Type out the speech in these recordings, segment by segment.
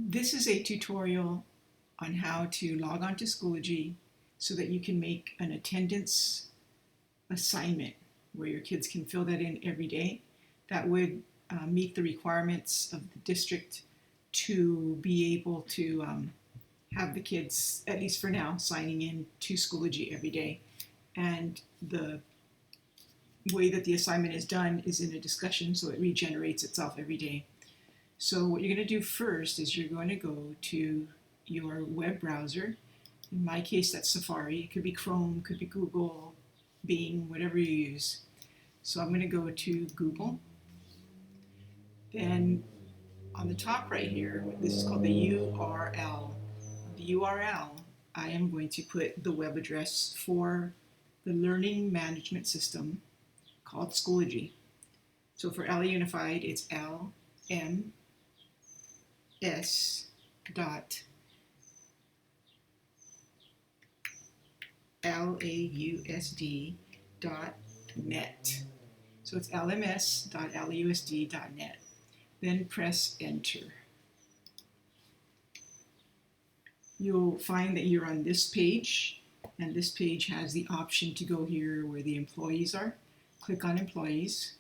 This is a tutorial on how to log on to Schoology so that you can make an attendance assignment where your kids can fill that in every day. That would meet the requirements of the district to be able to have the kids, at least for now, signing in to Schoology every day. And the way that the assignment is done is in a discussion, so it regenerates itself every day. So what you're going to do first is you're going to go to your web browser. In my case, that's Safari. It could be Chrome, could be Google, Bing, whatever you use. So I'm going to go to Google. Then on the top right here, this is called the URL. The URL, I am going to put the web address for the learning management system called Schoology. So for LA Unified, it's LMS dot lausd.net. So it's lms.lausd.net. Then press enter. You'll find that you're on this page, and this page has the option to go here where the employees are. Click on employees,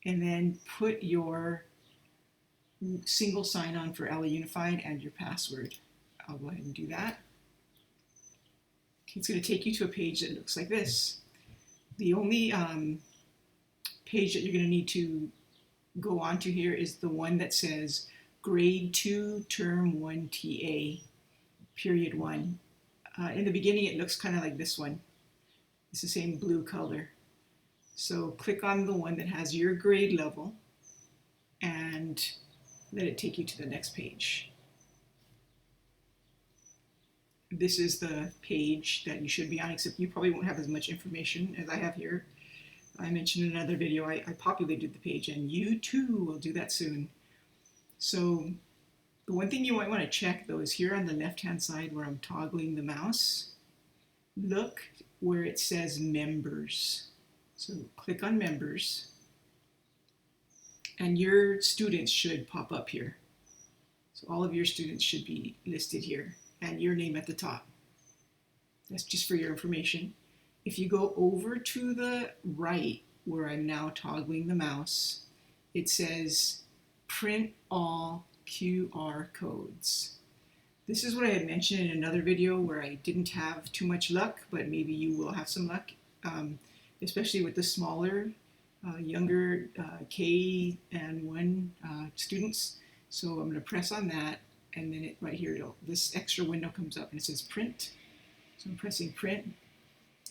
and then put your single sign-on for LA Unified and your password. I'll go ahead and do that. Okay, it's going to take you to a page that looks like this. The only page that you're going to need to go on to here is the one that says Grade 2, Term 1 TA, Period 1. In the beginning, it looks kind of like this one. It's the same blue color. So click on the one that has your grade level and let it take you to the next page. This is the page that you should be on, except you probably won't have as much information as I have here. I mentioned in another video, I populated the page, and you too will do that soon. So the one thing you might want to check though is here on the left-hand side where I'm toggling the mouse, look where it says members. So click on members, and your students should pop up here. So all of your students should be listed here, and your name at the top. That's just for your information. If you go over to the right, where I'm now toggling the mouse, it says print all QR codes. This is what I had mentioned in another video where I didn't have too much luck, but maybe you will have some luck, especially with the smaller, younger K and 1 students. So I'm going to press on that, and then right here, this extra window comes up and it says print. So I'm pressing print,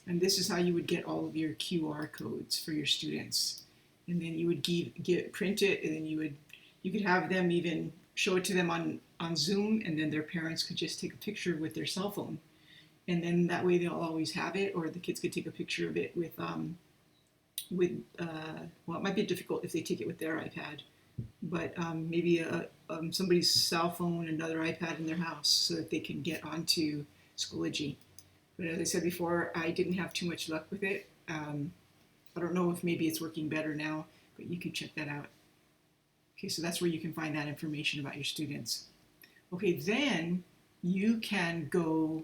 and this is how you would get all of your QR codes for your students. And then you would print it, and then you could have them even show it to them on Zoom, and then their parents could just take a picture with their cell phone. And then that way they'll always have it, or the kids could take a picture of it with well, it might be difficult if they take it with their iPad, but maybe somebody's cell phone, another iPad in their house, so that they can get onto Schoology. But as I said before, I didn't have too much luck with it. I don't know if maybe it's working better now, but you can check that out. Okay, so that's where you can find that information about your students. Okay, then you can go,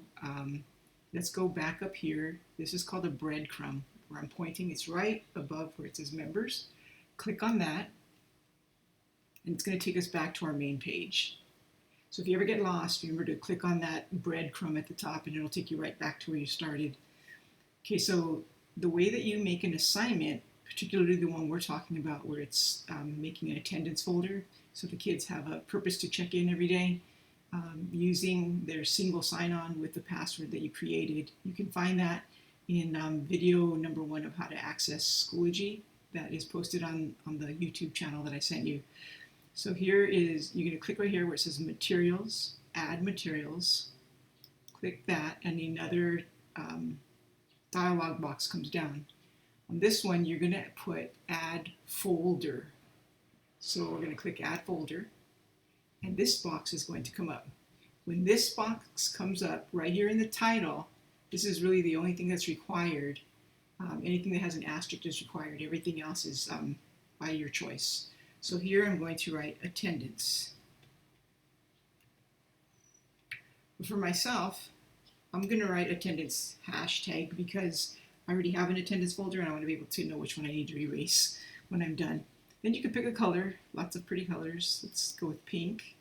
let's go back up here. This is called a breadcrumb. Where I'm pointing, it's right above where it says members. Click on that, and it's going to take us back to our main page. So if you ever get lost, remember to click on that breadcrumb at the top, and it'll take you right back to where you started. Okay, so the way that you make an assignment, particularly the one we're talking about where it's making an attendance folder, so the kids have a purpose to check in every day, using their single sign-on with the password that you created. You can find that in video number 1 of how to access Schoology that is posted on the YouTube channel that I sent you. So here is, you're going to click right here where it says materials, add materials, click that, and another dialog box comes down. On this one, you're going to put add folder. So we're going to click add folder, and this box is going to come up. When this box comes up right here in the title, this is really the only thing that's required. Anything that has an asterisk is required. Everything else is by your choice. So here I'm going to write attendance. But for myself, I'm going to write attendance hashtag because I already have an attendance folder and I want to be able to know which one I need to erase when I'm done. Then you can pick a color, lots of pretty colors. Let's go with pink.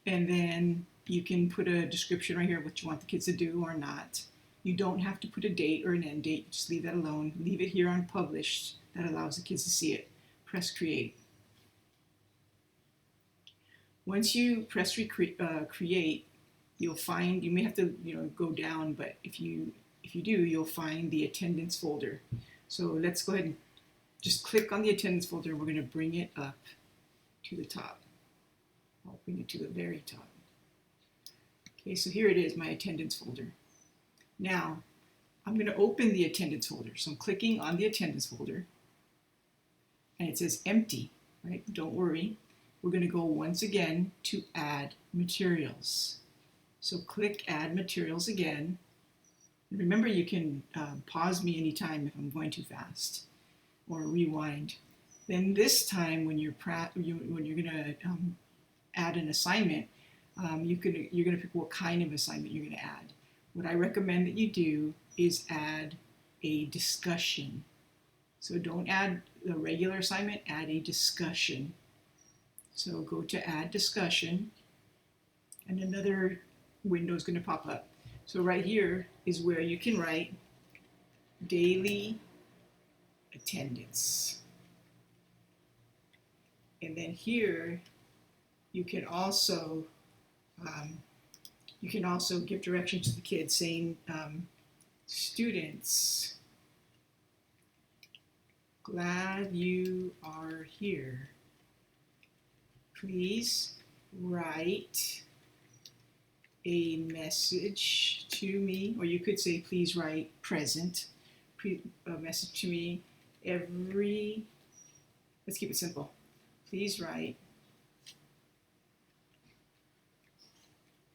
And then you can put a description right here of what you want the kids to do or not. You don't have to put a date or an end date. Just leave that alone. Leave it here on published. That allows the kids to see it. Press create. Once you press create, you'll find, you may have to go down, but if you do, you'll find the attendance folder. So let's go ahead and just click on the attendance folder. We're going to bring it up to the top. I'll bring it to the very top. Okay, so here it is, my attendance folder. Now, I'm going to open the attendance folder. So I'm clicking on the attendance folder, and it says empty, right? Don't worry. We're going to go once again to add materials. So click add materials again. And remember, you can pause me anytime if I'm going too fast, or rewind. Then this time, when you're going to add an assignment, you're going to pick what kind of assignment you're going to add. What I recommend that you do is add a discussion. So don't add a regular assignment, add a discussion. So go to add discussion, and another window is going to pop up. So right here is where you can write daily attendance. And then here you can also give directions to the kids saying, students, glad you are here. Please write a message to me, or you could say please write present, a message to me let's keep it simple. Please write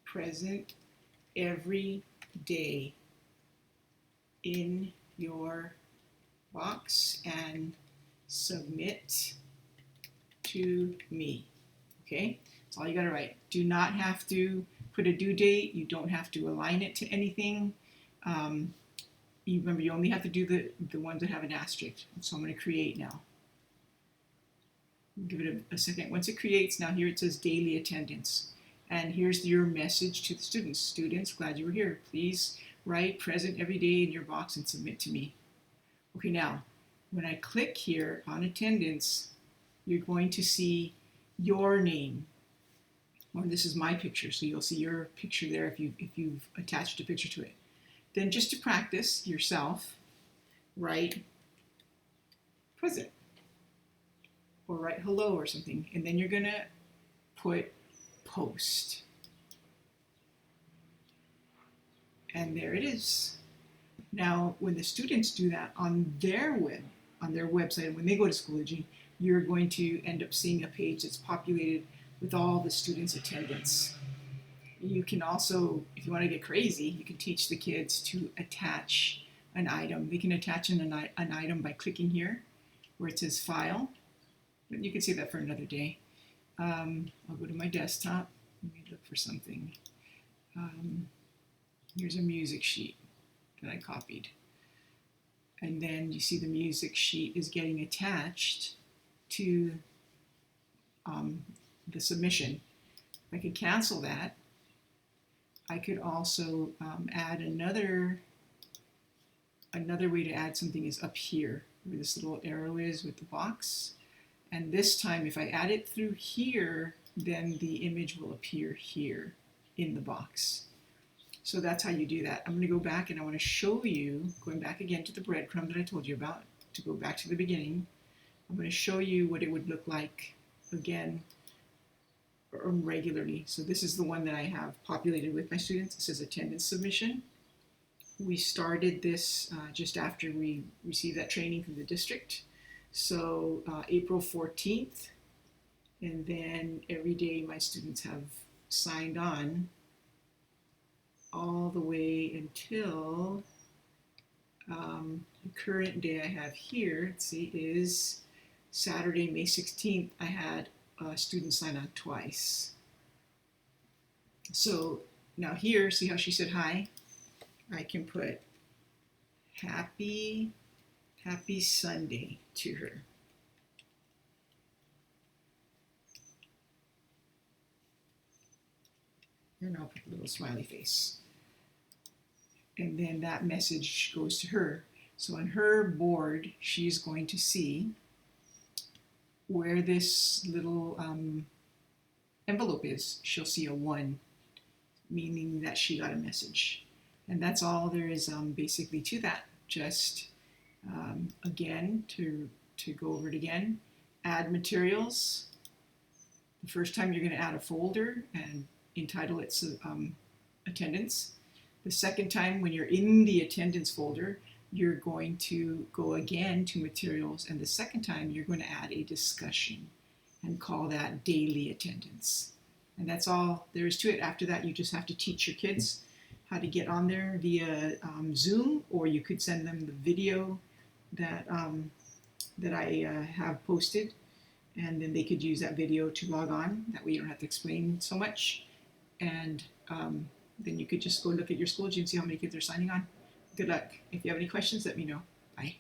present every day in your box and submit to me. Okay, that's all you gotta write. Do not have to put a due date. You don't have to align it to anything. You remember, you only have to do the ones that have an asterisk. So I'm going to create now. Give it a second. Once it creates, now here it says daily attendance. And here's your message to the students. Students, glad you were here. Please write present every day in your box and submit to me. Okay, now, when I click here on attendance, you're going to see your name. Or this is my picture, so you'll see your picture there if you've attached a picture to it. Then just to practice yourself, write present or write hello or something, and then you're gonna put post. And there it is. Now, when the students do that on their website, when they go to Schoology, you're going to end up seeing a page that's populated with all the students' attendance. You can also, if you want to get crazy, you can teach the kids to attach an item. They can attach an item by clicking here where it says file. But you can see that for another day. I'll go to my desktop. Let me look for something. Here's a music sheet that I copied. And then you see the music sheet is getting attached to the submission. I could cancel that. I could also add another way to add something is up here, where this little arrow is with the box. And this time, if I add it through here, then the image will appear here in the box. So that's how you do that. I'm going to go back and I want to show you, going back again to the breadcrumb that I told you about, to go back to the beginning. I'm going to show you what it would look like again regularly. So this is the one that I have populated with my students. It says attendance submission. We started this just after we received that training from the district. So April 14th, and then every day my students have signed on all the way until the current day I have here, let's see, is Saturday, May 16th. I had students sign on twice. So now here, see how she said hi? I can put happy Sunday to her. And I'll put a little smiley face. And then that message goes to her. So on her board, she's going to see where this little envelope is. She'll see a 1, meaning that she got a message. And that's all there is basically to that. Just again, to go over it again, add materials. The first time you're going to add a folder and entitle it attendance. The second time, when you're in the attendance folder, you're going to go again to materials, and the second time you're going to add a discussion and call that daily attendance. And that's all there is to it. After that, you just have to teach your kids how to get on there via Zoom, or you could send them the video that I have posted, and then they could use that video to log on. That way you don't have to explain so much. And then you could just go look at your Schoology and see how many kids are signing on. Good luck. If you have any questions, let me know. Bye.